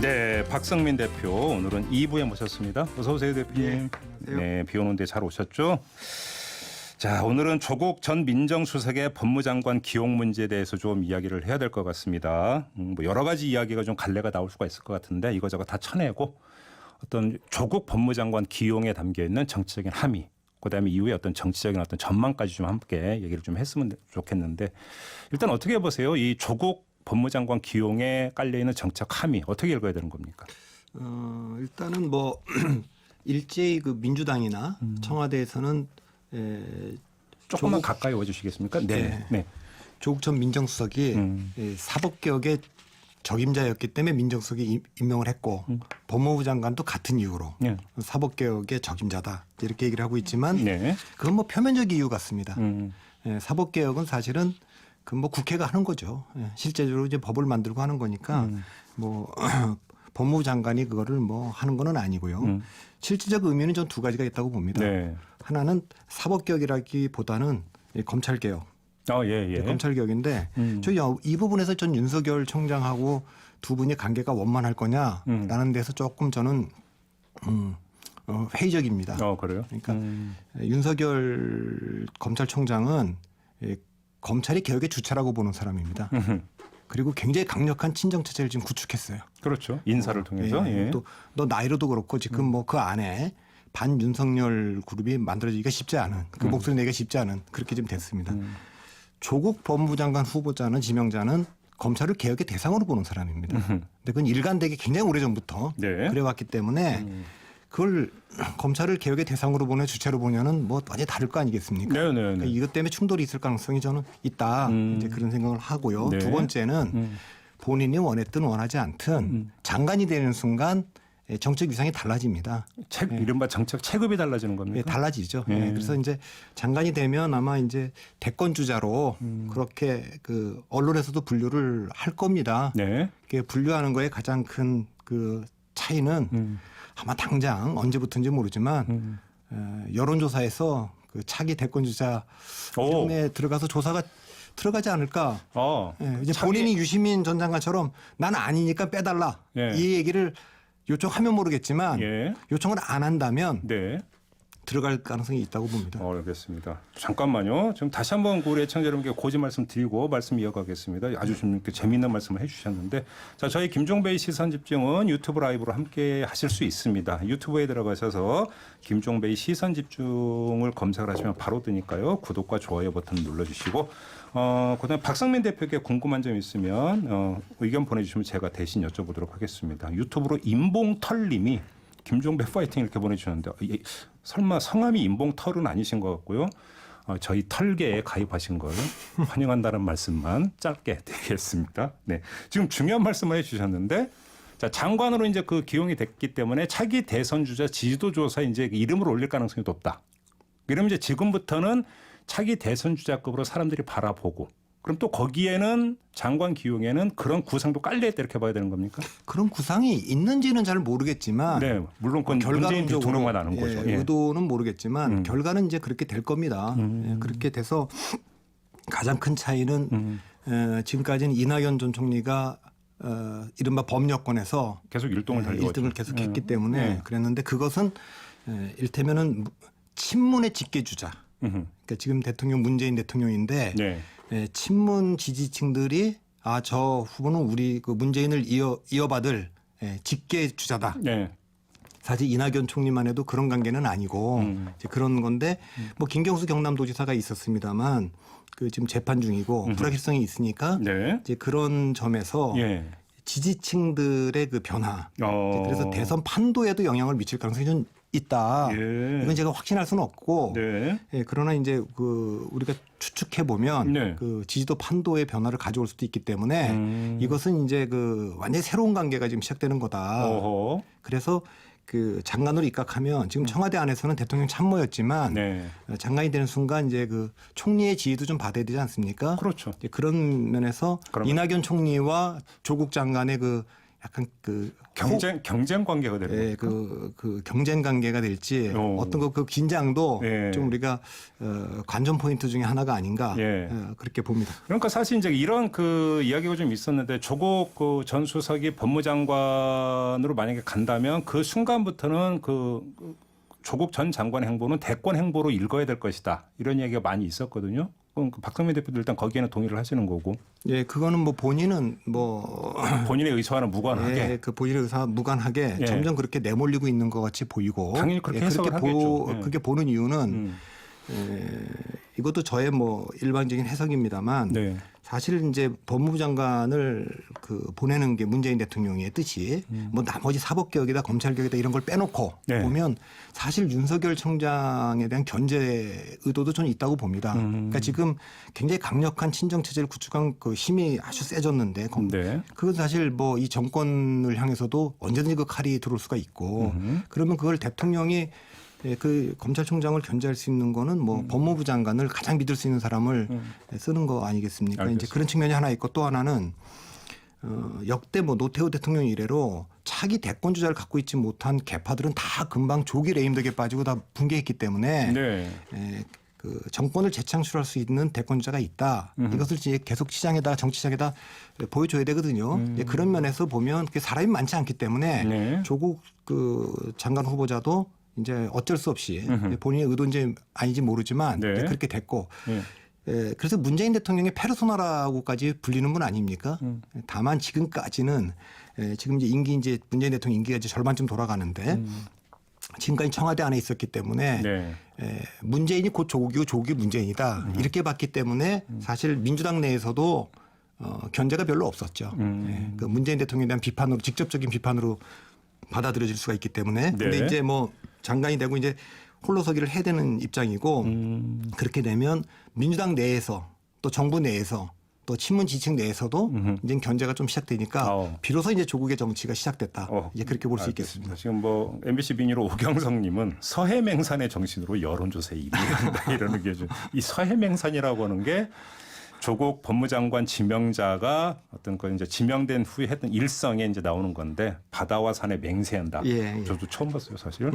네, 박성민 대표 오늘은 2부에 모셨습니다. 어서 오세요, 대표님. 네, 비 오는데 잘 오셨죠? 자, 오늘은 조국 전 민정수석의 법무장관 기용 문제에 대해서 좀 이야기를 해야 될 것 같습니다. 뭐 여러 가지 이야기가 좀 갈래가 나올 수가 있을 것 같은데 이거저거 다 쳐내고 어떤 조국 법무장관 기용에 담겨 있는 정치적인 함의, 그다음에 이후에 어떤 정치적인 어떤 전망까지 좀 함께 얘기를 좀 했으면 좋겠는데 일단 어떻게 보세요? 이 조국 법무장관 기용에 깔려 있는 정책 함의 어떻게 읽어야 되는 겁니까? 일단은 뭐 일제히 그 민주당이나 청와대에서는 조금만 가까이 와주시겠습니까? 네. 네. 조국 전 민정수석이 사법개혁의 적임자였기 때문에 민정수석이 임명을 했고 법무부 장관도 같은 이유로 네. 사법개혁의 적임자다 이렇게 얘기를 하고 있지만 네. 그건 뭐 표면적 이유 같습니다. 사법개혁은 사실은 그 뭐 국회가 하는 거죠. 실제적으로 이제 법을 만들고 하는 거니까 뭐 법무부 장관이 그거를 뭐 하는 건 아니고요. 실질적 의미는 전 두 가지가 있다고 봅니다. 네. 하나는 사법개혁이라기보다는 검찰개혁. 예. 검찰개혁인데 이 부분에서 전 윤석열 총장하고 두 분이 관계가 원만할 거냐라는 데서 조금 저는 회의적입니다. 그래요? 그러니까 윤석열 검찰총장은 검찰이 개혁의 주체라고 보는 사람입니다. 그리고 굉장히 강력한 친정 체제를 지금 구축했어요. 그렇죠. 인사를 통해서. 예. 또 너 나이로도 그렇고 지금 뭐 그 안에 반 윤석열 그룹이 만들어지기가 쉽지 않은 그 목소리 내기가 쉽지 않은 그렇게 좀 됐습니다. 조국 법무부 장관 후보자는 지명자는 검찰을 개혁의 대상으로 보는 사람입니다. 근데 그건 일관되게 굉장히 오래전부터 네. 그래왔기 때문에 그걸 검찰을 개혁의 대상으로 보냐 주체로 보냐는 뭐 완전히 다를 거 아니겠습니까? 네. 그러니까 이것 때문에 충돌이 있을 가능성이 저는 있다. 이제 그런 생각을 하고요. 네. 두 번째는 본인이 원했든 원하지 않든 장관이 되는 순간 정책 위상이 달라집니다. 이른바 정책 체급이 달라지는 겁니까? 예, 달라지죠. 예, 그래서 이제 장관이 되면 아마 이제 대권 주자로 그렇게 그 언론에서도 분류를 할 겁니다. 네. 그 분류하는 거에 가장 큰 그 차이는 아마 당장 언제부터인지 모르지만 여론조사에서 그 차기 대권 주자 이름에 들어가서 조사가 들어가지 않을까. 예, 이제 본인이 유시민 전 장관처럼 나는 아니니까 빼달라. 예. 이 얘기를 요청하면 모르겠지만 예. 요청을 안 한다면 네. 들어갈 가능성이 있다고 봅니다. 알겠습니다. 잠깐만요. 지금 다시 한번 우리 애청자 여러분께 고지 말씀 드리고 말씀 이어가겠습니다. 아주 좀 이렇게 재미있는 말씀을 해주셨는데 자, 저희 김종배의 시선 집중은 유튜브 라이브로 함께 하실 수 있습니다. 유튜브에 들어가셔서 김종배의 시선 집중을 검색을 하시면 바로 뜨니까요. 구독과 좋아요 버튼 눌러주시고 그다음에 박성민 대표에게 궁금한 점 있으면 의견 보내주시면 제가 대신 여쭤보도록 하겠습니다. 유튜브로 임봉털님이 김종배 파이팅 이렇게 보내주셨는데 설마 성함이 임봉털은 아니신 것 같고요. 저희 털계에 가입하신 걸 환영한다는 말씀만 짧게 드리겠습니다. 네, 지금 중요한 말씀을 해주셨는데 자, 장관으로 이제 그 기용이 됐기 때문에 차기 대선 주자 지지도 조사에 이제 이름을 올릴 가능성이 높다. 그러면 이제 지금부터는 차기 대선 주자급으로 사람들이 바라보고 그럼 또 거기에는 장관 기용에는 그런 구상도 깔려있다 이렇게 봐야 되는 겁니까? 그런 구상이 있는지는 잘 모르겠지만 네, 물론 그건 문재인 대통령만 아는 거죠. 예. 의도는 모르겠지만 결과는 이제 그렇게 될 겁니다. 예, 그렇게 돼서 가장 큰 차이는 지금까지는 이낙연 전 총리가 이른바 법여권에서 계속 일동을 달리고 1등을 계속했기 때문에 그랬는데 그것은 일테면은 친문의 직계주자. 그러니까 지금 대통령 문재인 대통령인데 네. 친문 지지층들이 저 후보는 우리 그 문재인을 이어받을 직계주자다. 네. 사실 이낙연 총리만 해도 그런 관계는 아니고 이제 그런 건데 뭐 김경수 경남도지사가 있었습니다만 그 지금 재판 중이고 불확실성이 있으니까 네. 이제 그런 점에서 예. 지지층들의 그 변화. 그래서 대선 판도에도 영향을 미칠 가능성이 좀 있다. 예. 이건 제가 확신할 수는 없고. 네. 예, 그러나 이제 그 우리가 추측해 보면 네. 그 지지도 판도의 변화를 가져올 수도 있기 때문에 이것은 이제 그 완전히 새로운 관계가 지금 시작되는 거다. 어허. 그래서 그 장관으로 입각하면 지금 청와대 안에서는 대통령 참모였지만 네. 장관이 되는 순간 이제 그 총리의 지휘도 좀 받아야 되지 않습니까? 그렇죠. 그런 면에서 그러면. 이낙연 총리와 조국 장관의 그 약간 그 경쟁 관계가 되는 예, 그 경쟁 관계가 될지 어떤 그 긴장도 예. 좀 우리가 관전 포인트 중에 하나가 아닌가 예. 그렇게 봅니다. 그러니까 사실 이제 이런 그 이야기가 좀 있었는데 조국 그 전 수석이 법무장관으로 만약에 간다면 그 순간부터는 그 조국 전 장관의 행보는 대권 행보로 읽어야 될 것이다. 이런 얘기가 많이 있었거든요. 그럼 박성민 대표도 일단 거기에는 동의를 하시는 거고. 예, 그거는 뭐 본인은 뭐 본인의 의사와는 무관하게. 예, 그 본인의 의사 무관하게 예. 점점 그렇게 내몰리고 있는 것 같이 보이고. 당연히 그렇게 해석을 그렇게 하겠죠. 예. 그렇게 보는 이유는 이것도 저의 뭐 일반적인 해석입니다만 네. 사실 이제 법무부 장관을 그 보내는 게 문재인 대통령의 뜻이 뭐 나머지 사법개혁이다 검찰개혁이다 이런 걸 빼놓고 네. 보면 사실 윤석열 총장에 대한 견제 의도도 저는 있다고 봅니다. 그러니까 지금 굉장히 강력한 친정 체제를 구축한 그 힘이 아주 세졌는데 네. 그건 사실 뭐 이 정권을 향해서도 언제든지 그 칼이 들어올 수가 있고 그러면 그걸 대통령이 그 검찰총장을 견제할 수 있는 거는 뭐 법무부 장관을 가장 믿을 수 있는 사람을 쓰는 거 아니겠습니까? 알겠습니다. 이제 그런 측면이 하나 있고 또 하나는 역대 뭐 노태우 대통령 이래로 차기 대권 주자를 갖고 있지 못한 개파들은 다 금방 조기 레임덕에 빠지고 다 붕괴했기 때문에 네. 그 정권을 재창출할 수 있는 대권 주자가 있다. 이것을 이제 계속 시장에다 정치 시장에다 보여줘야 되거든요. 이제 그런 면에서 보면 그게 사람이 많지 않기 때문에 네. 조국 그 장관 후보자도 이제 어쩔 수 없이 본인의 의도인지 아닌지 모르지만 네. 그렇게 됐고 네. 그래서 문재인 대통령의 페르소나라고까지 불리는 분 아닙니까? 다만 지금까지는 지금 이제 문재인 대통령 임기가 이제 절반쯤 돌아가는데 지금까지 청와대 안에 있었기 때문에 네. 문재인이 곧 조국이고 조국이 문재인이다 이렇게 봤기 때문에 사실 민주당 내에서도 견제가 별로 없었죠. 그 문재인 대통령에 대한 비판으로 직접적인 비판으로 받아들여질 수가 있기 때문에 근데 네. 이제 뭐 장관이 되고 이제 홀로서기를 해야 되는 입장이고 그렇게 되면 민주당 내에서 또 정부 내에서 또 친문 지층 내에서도 이제 견제가 좀 시작되니까 비로소 이제 조국의 정치가 시작됐다. 이제 그렇게 볼 수 있겠습니다. 지금 뭐 MBC 비니로 오경성님은 서해맹산의 정신으로 여론조사에 임해야 된다 이런 의견이죠. 이 서해맹산이라고 하는 게 조국 법무장관 지명자가 어떤 그 이제 지명된 후에 했던 일성에 이제 나오는 건데 바다와 산에 맹세한다. 예. 저도 처음 봤어요, 사실.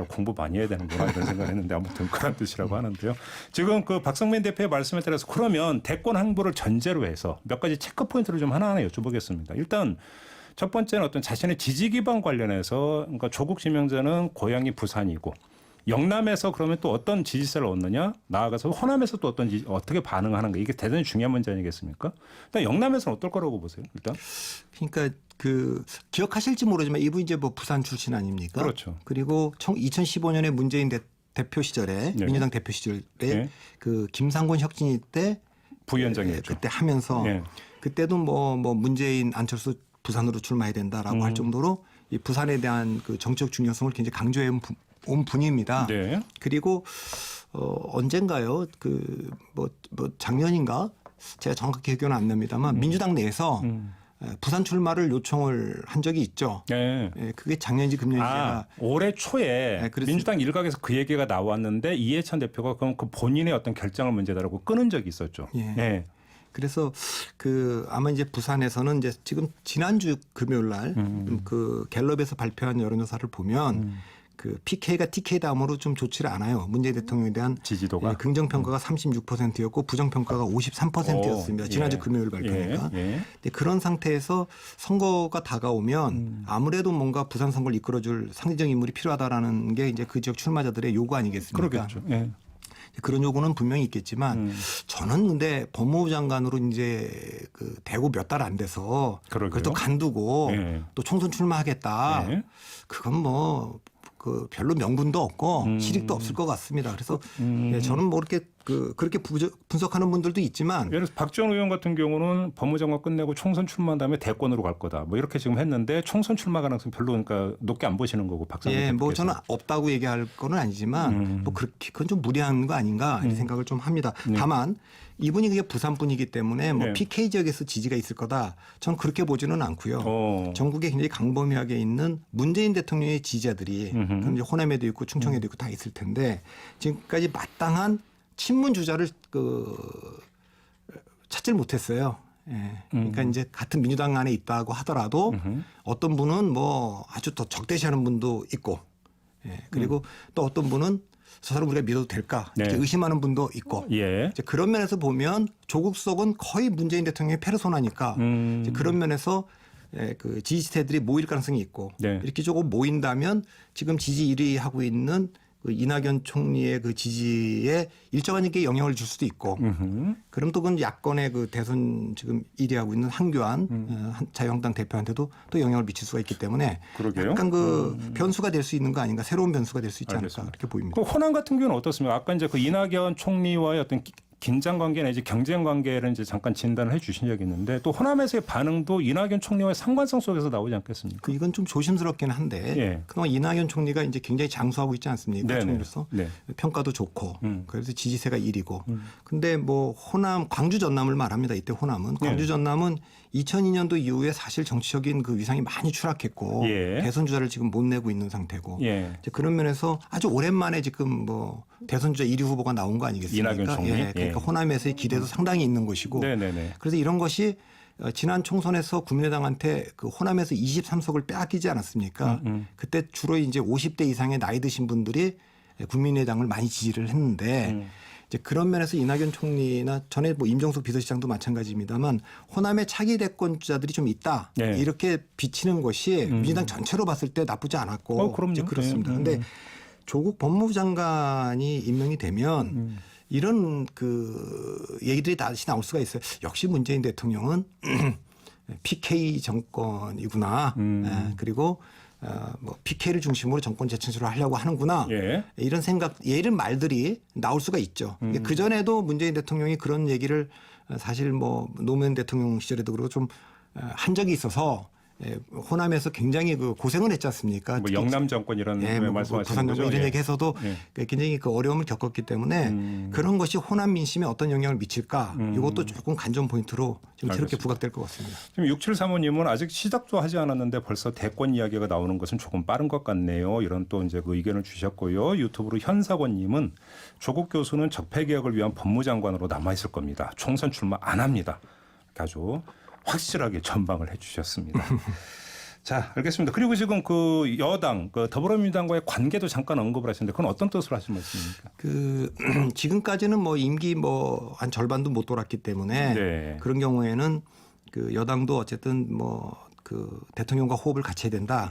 공부 많이 해야 되는구나 이런 생각을 했는데 아무튼 그런 뜻이라고 하는데요. 지금 그 박성민 대표의 말씀에 따라서 그러면 대권 행보를 전제로 해서 몇 가지 체크 포인트를 좀 하나하나 여쭤보겠습니다. 일단 첫 번째는 어떤 자신의 지지 기반 관련해서 그러니까 조국 지명자는 고향이 부산이고 영남에서 그러면 또 어떤 지지세를 얻느냐 나아가서 호남에서 또 어떻게 반응하는가 이게 대단히 중요한 문제 아니겠습니까? 일단 영남에서는 어떨 거라고 보세요? 일단 그러니까 그 기억하실지 모르지만 이분 이제 뭐 부산 출신 아닙니까? 그렇죠. 그리고 2015년에 문재인 대표 시절에 네. 민주당 대표 시절에 네. 그 김상곤 혁신위 때 부위원장이었죠. 그때 하면서 네. 그때도 뭐 문재인 안철수 부산으로 출마해야 된다라고 할 정도로 이 부산에 대한 그 정치적 중요성을 굉장히 강조해 온 분입니다. 네. 그리고 언젠가요? 그 뭐 작년인가? 제가 정확히 기억은 안 납니다만 민주당 내에서 부산 출마를 요청을 한 적이 있죠. 네. 그게 작년인지 금년인지 제가 올해 초에 그렇습니다. 민주당 일각에서 그 얘기가 나왔는데 이해찬 대표가 그럼 그 본인의 어떤 결정을 문제다라고 끊은 적이 있었죠. 예. 네. 그래서 그 아마 이제 부산에서는 이제 지금 지난주 금요일 날 그 갤럽에서 발표한 여론조사를 보면 그 PK가 TK 다음으로 좀 좋지를 않아요. 문재인 대통령에 대한 지지도가 긍정 평가가 36%였고 부정 평가가 53%였습니다. 지난주 금요일 발표니까. 근데 그런 상태에서 선거가 다가오면 아무래도 뭔가 부산 선거를 이끌어줄 상징적 인물이 필요하다라는 게 이제 그 지역 출마자들의 요구 아니겠습니까? 그러겠죠. 예. 그런 요구는 분명히 있겠지만 저는 근데 법무부 장관으로 이제 그 되고 몇 달 안 돼서 그걸 또 간두고 예. 또 총선 출마하겠다. 예. 그건 뭐 그 별로 명분도 없고 실익도 없을 것 같습니다. 그래서 예, 저는 뭐 그렇게 분석하는 분들도 있지만 예를 들어서 박지원 의원 같은 경우는 법무장관 끝내고 총선 출마한 다음에 대권으로 갈 거다. 뭐 이렇게 지금 했는데 총선 출마 가능성 별로 그러니까 높게 안 보시는 거고 박상민 예, 뭐 대표께서. 저는 없다고 얘기할 건 아니지만 뭐 그렇게 그건 좀 무리한 거 아닌가 이런 생각을 좀 합니다. 다만 이분이 그게 부산 분이기 때문에 뭐 네. PK 지역에서 지지가 있을 거다. 저는 그렇게 보지는 않고요. 전국에 굉장히 강범위하게 있는 문재인 대통령의 지지자들이 그럼 이제 호남에도 있고 충청에도 있고 다 있을 텐데 지금까지 마땅한 친문 주자를 찾질 못했어요. 그러니까 이제 같은 민주당 안에 있다고 하더라도 어떤 분은 뭐 아주 더 적대시하는 분도 있고, 그리고 또 어떤 분은 저 사람 우리가 믿어도 될까 이렇게 네. 의심하는 분도 있고, 예. 이제 그런 면에서 보면 조국 수석은 거의 문재인 대통령의 페르소나니까 이제 그런 면에서 그 지지세들이 모일 가능성이 있고, 네. 이렇게 조금 모인다면 지금 지지 1위 하고 있는 그 이낙연 총리의 그 지지에 일정한 게 영향을 줄 수도 있고, 그럼 또 그건 야권의 그 대선 지금 1위 하고 있는 한교안 자유한국당 대표한테도 또 영향을 미칠 수가 있기 때문에 그러게요. 약간 그 변수가 될 수 있는 거 아닌가, 새로운 변수가 될 수 있지 않을까 알겠습니다. 그렇게 보입니다. 그 호남 같은 경우는 어떻습니까? 아까 이제 그 이낙연 총리와의 어떤 긴장 관계나 이제 경쟁 관계를 이제 잠깐 진단을 해 주신 적이 있는데 또 호남에서의 반응도 이낙연 총리와의 상관성 속에서 나오지 않겠습니까? 이건 좀 조심스럽긴 한데 예. 그동안 이낙연 총리가 이제 굉장히 장수하고 있지 않습니까? 네네. 총리로서 네. 평가도 좋고 그래서 지지세가 1위고 근데 뭐 호남 광주 전남을 말합니다. 이때 호남은 광주 전남은 2002년도 이후에 사실 정치적인 그 위상이 많이 추락했고 예. 대선 주자를 지금 못 내고 있는 상태고 예. 이제 그런 면에서 아주 오랜만에 지금 뭐 대선 주자 1위 후보가 나온 거 아니겠습니까? 이낙연 총리. 예. 그러니까 호남에서의 기대도 상당히 있는 것이고 네네네. 그래서 이런 것이 지난 총선에서 국민의당한테 그 호남에서 23석을 빼앗기지 않았습니까? 그때 주로 이제 50대 이상의 나이 드신 분들이 국민의당을 많이 지지를 했는데 이제 그런 면에서 이낙연 총리나 전에 뭐 임종석 비서실장도 마찬가지입니다만 호남의 차기 대권주자들이 좀 있다 네. 이렇게 비치는 것이 민주당 전체로 봤을 때 나쁘지 않았고 그럼요. 이제 그렇습니다. 그런데 조국 법무부 장관이 임명이 되면 이런 그 얘기들이 다시 나올 수가 있어요. 역시 문재인 대통령은 PK 정권이구나. 그리고 뭐 PK를 중심으로 정권 재창출을 하려고 하는구나. 예. 이런 생각, 이런 말들이 나올 수가 있죠. 그 전에도 문재인 대통령이 그런 얘기를 사실 뭐 노무현 대통령 시절에도 그러고 좀 한 적이 있어서 호남에서 굉장히 그 고생을 했지 않습니까? 뭐 영남 정권 이런 말씀하시는 부산 거죠? 정권 이런 예. 얘기해서도 예. 굉장히 그 어려움을 겪었기 때문에 그런 것이 호남 민심에 어떤 영향을 미칠까 이것도 조금 관전 포인트로 좀 새롭게 알겠습니다. 부각될 것 같습니다. 지금 6735님은 아직 시작도 하지 않았는데 벌써 대권 이야기가 나오는 것은 조금 빠른 것 같네요. 이런 또 이제 그 의견을 주셨고요. 유튜브로 현사원님은 조국 교수는 적폐 개혁을 위한 법무장관으로 남아 있을 겁니다. 총선 출마 안 합니다. 아주 확실하게 전방을 해주셨습니다. 자, 알겠습니다. 그리고 지금 그 여당, 그 더불어민주당과의 관계도 잠깐 언급을 하셨는데 그건 어떤 뜻으로 하신 말씀입니까? 그 지금까지는 뭐 임기 뭐 한 절반도 못 돌았기 때문에 네. 그런 경우에는 그 여당도 어쨌든 뭐 그 대통령과 호흡을 같이 해야 된다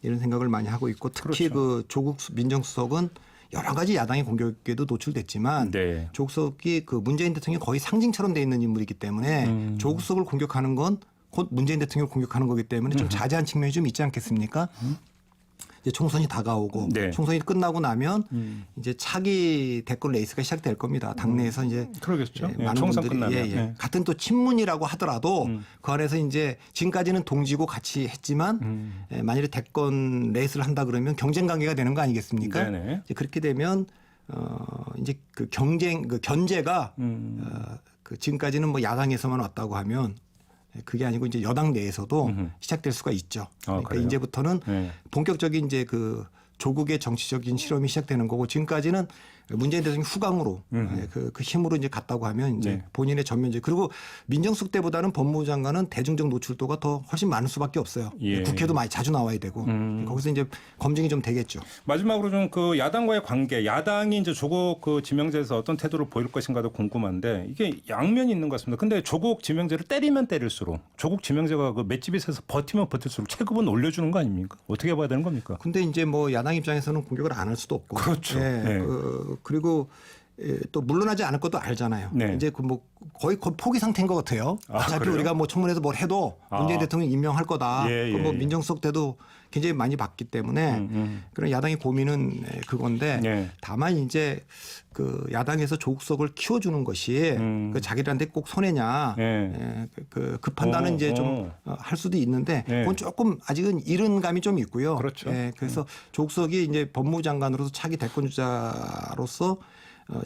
이런 생각을 많이 하고 있고 특히 그렇죠. 그 조국 민정수석은 여러 가지 야당의 공격에도 노출됐지만 네. 조국 수석이 그 문재인 대통령이 거의 상징처럼 돼 있는 인물이기 때문에 조국 수석을 공격하는 건 곧 문재인 대통령을 공격하는 거기 때문에 좀 자제한 측면이 좀 있지 않겠습니까? 이제 총선이 다가오고 네. 총선이 끝나고 나면 이제 차기 대권 레이스가 시작될 겁니다. 당내에서 이제 그러겠죠. 예, 많은 총선 분들이 끝나면. 예. 같은 또 친문이라고 하더라도 그 안에서 이제 지금까지는 동지고 같이 했지만 만일에 대권 레이스를 한다 그러면 경쟁 관계가 되는 거 아니겠습니까? 네네. 이제 그렇게 되면 이제 그 경쟁 그 견제가 그 지금까지는 뭐 야당에서만 왔다고 하면 그게 아니고 이제 여당 내에서도 시작될 수가 있죠. 그러니까 그래요? 이제부터는 네. 본격적인 이제 그 조국의 정치적인 실험이 시작되는 거고 지금까지는 문재인 대통령 후광으로 그 힘으로 이제 갔다고 하면 이제 네. 본인의 전면적 그리고 민정수석 때보다는 법무부 장관은 대중적 노출도가 더 훨씬 많을 수밖에 없어요. 예. 국회도 많이 자주 나와야 되고 거기서 이제 검증이 좀 되겠죠. 마지막으로 좀 그 야당과의 관계, 야당이 이제 조국 그 지명제에서 어떤 태도를 보일 것인가도 궁금한데 이게 양면이 있는 것 같습니다. 근데 조국 지명제를 때리면 때릴수록 조국 지명제가 그 맷집이 세서 버티면 버틸수록 체급은 올려주는 거 아닙니까? 어떻게 봐야 되는 겁니까? 근데 이제 뭐 야당 입장에서는 공격을 안 할 수도 없고. 그렇죠. 예, 네. 그리고 또 물러나지 않을 것도 알잖아요. 네. 이제 그 뭐 거의 포기 상태인 것 같아요. 어차피 그래요? 우리가 뭐 청문회에서 뭘 해도 문재인 대통령 임명할 거다. 예, 뭐 예. 민정수석 때도 굉장히 많이 봤기 때문에 그런 야당의 고민은 그건데 네. 다만 이제 그 야당에서 조국석을 키워주는 것이 그 자기들한테 꼭 손해냐 네. 그 판단은 이제 좀 할 수도 있는데 네. 그건 조금 아직은 이른 감이 좀 있고요. 그렇죠. 예, 그래서 조국석이 이제 법무부 장관으로서 차기 대권주자로서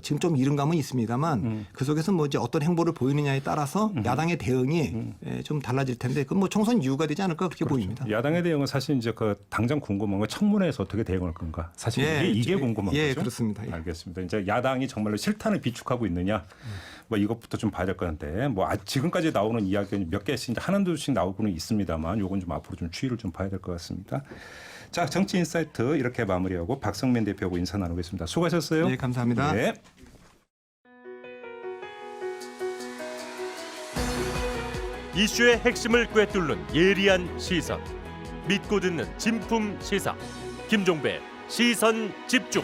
지금 좀 이른 감은 있습니다만 그 속에서 뭐 이제 어떤 행보를 보이느냐에 따라서 야당의 대응이 좀 달라질 텐데 그건 뭐 총선 이유가 되지 않을까 그렇게 보입니다. 야당의 대응은 사실 이제 그 당장 궁금한 건 청문회에서 어떻게 대응할 건가. 사실 이게 궁금한 예, 거죠. 그렇습니다. 예. 알겠습니다. 이제 야당이 정말로 실탄을 비축하고 있느냐. 뭐 이것부터 좀 봐야 될 것 같은데 뭐 지금까지 나오는 이야기는 몇 개씩 하나둘씩 나오고는 있습니다만 요건 좀 앞으로 좀 추이를 좀 봐야 될 것 같습니다. 자, 정치 인사이트 이렇게 마무리하고 박성민 대표하고 인사 나누겠습니다. 수고하셨어요. 네, 감사합니다. 네. 이슈의 핵심을 꿰뚫는 예리한 시선, 믿고 듣는 진품 시사 김종배 시선 집중.